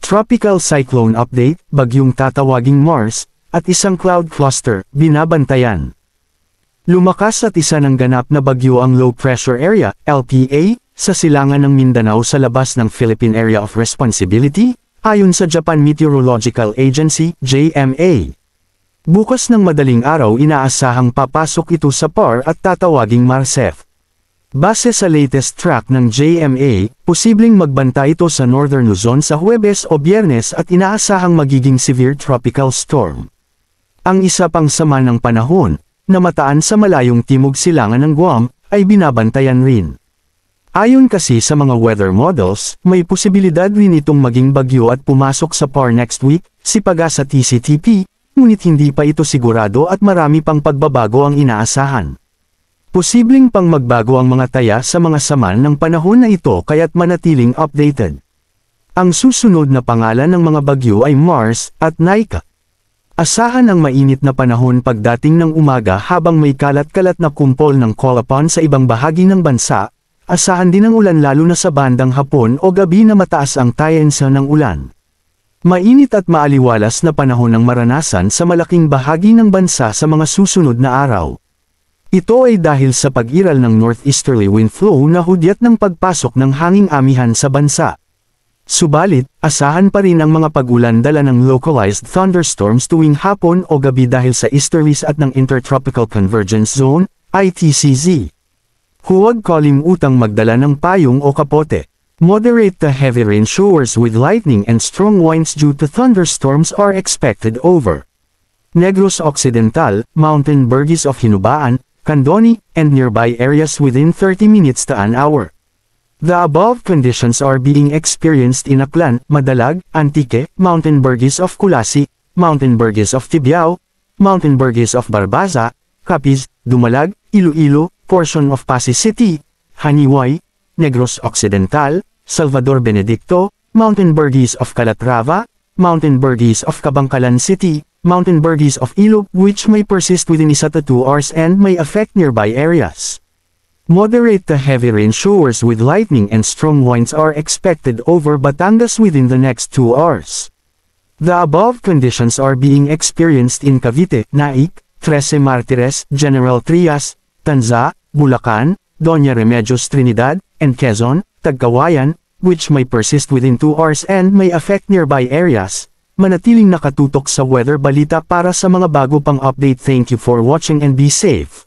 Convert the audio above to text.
Tropical Cyclone Update, bagyong tatawaging Mars, at isang cloud cluster, binabantayan. Lumakas at isa ng ganap na bagyo ang Low Pressure Area, LPA, sa silangan ng Mindanao sa labas ng Philippine Area of Responsibility, ayon sa Japan Meteorological Agency, JMA. Bukas ng madaling araw inaasahang papasok ito sa PAR at tatawaging Marsef. Base sa latest track ng JMA, posibleng magbanta ito sa Northern Luzon sa Huwebes o Biyernes at inaasahang magiging severe tropical storm. Ang isa pang sama ng panahon, na mataan sa malayong timog silangan ng Guam, ay binabantayan rin. Ayon kasi sa mga weather models, may posibilidad rin itong maging bagyo at pumasok sa PAR next week, si Pag-asa TCTP, ngunit hindi pa ito sigurado at marami pang pagbabago ang inaasahan. Posibleng pang magbago ang mga taya sa mga saman ng panahon na ito kaya't manatiling updated. Ang susunod na pangalan ng mga bagyo ay Mars at Nika. Asahan ang mainit na panahon pagdating ng umaga habang may kalat-kalat na kumpol ng Colapan sa ibang bahagi ng bansa. Asahan din ang ulan lalo na sa bandang hapon o gabi na mataas ang tayensa ng ulan. Mainit at maaliwalas na panahon ang maranasan sa malaking bahagi ng bansa sa mga susunod na araw. Ito ay dahil sa pag-iral ng northeasterly wind flow na hudyat ng pagpasok ng hanging amihan sa bansa. Subalit, asahan pa rin ang mga pag-ulan dala ng localized thunderstorms tuwing hapon o gabi dahil sa easterlies at ng Intertropical Convergence Zone, ITCZ. Huwag kalimutang magdala ng payong o kapote. Moderate to heavy rain showers with lightning and strong winds due to thunderstorms are expected over Negros Occidental, Mountain Burgess of Hinubaan, Candoni, and nearby areas within 30 minutes to an hour. The above conditions are being experienced in Aklan, Madalag, Antique, Mountain Burgess of Kulasi, Mountain Burgess of Tibiao, Mountain Burgess of Barbaza, Capiz, Dumalag, Iloilo, portion of Pasig City, Haniway, Negros Occidental, Salvador Benedicto, Mountain Burgess of Calatrava, Mountain Burgess of Kabangkalan City, Mountain Burgess of Ilo, which may persist within 1 to 2 hours and may affect nearby areas. Moderate to heavy rain showers with lightning and strong winds are expected over Batangas within the next 2 hours. The above conditions are being experienced in Cavite, Naik, Trece Martires, General Trias, Tanza, Bulacan, Doña Remedios Trinidad, and Quezon, Tagkawayan, which may persist within 2 hours and may affect nearby areas. Manatiling nakatutok sa weather balita para sa mga bago pang update. Thank you for watching and be safe.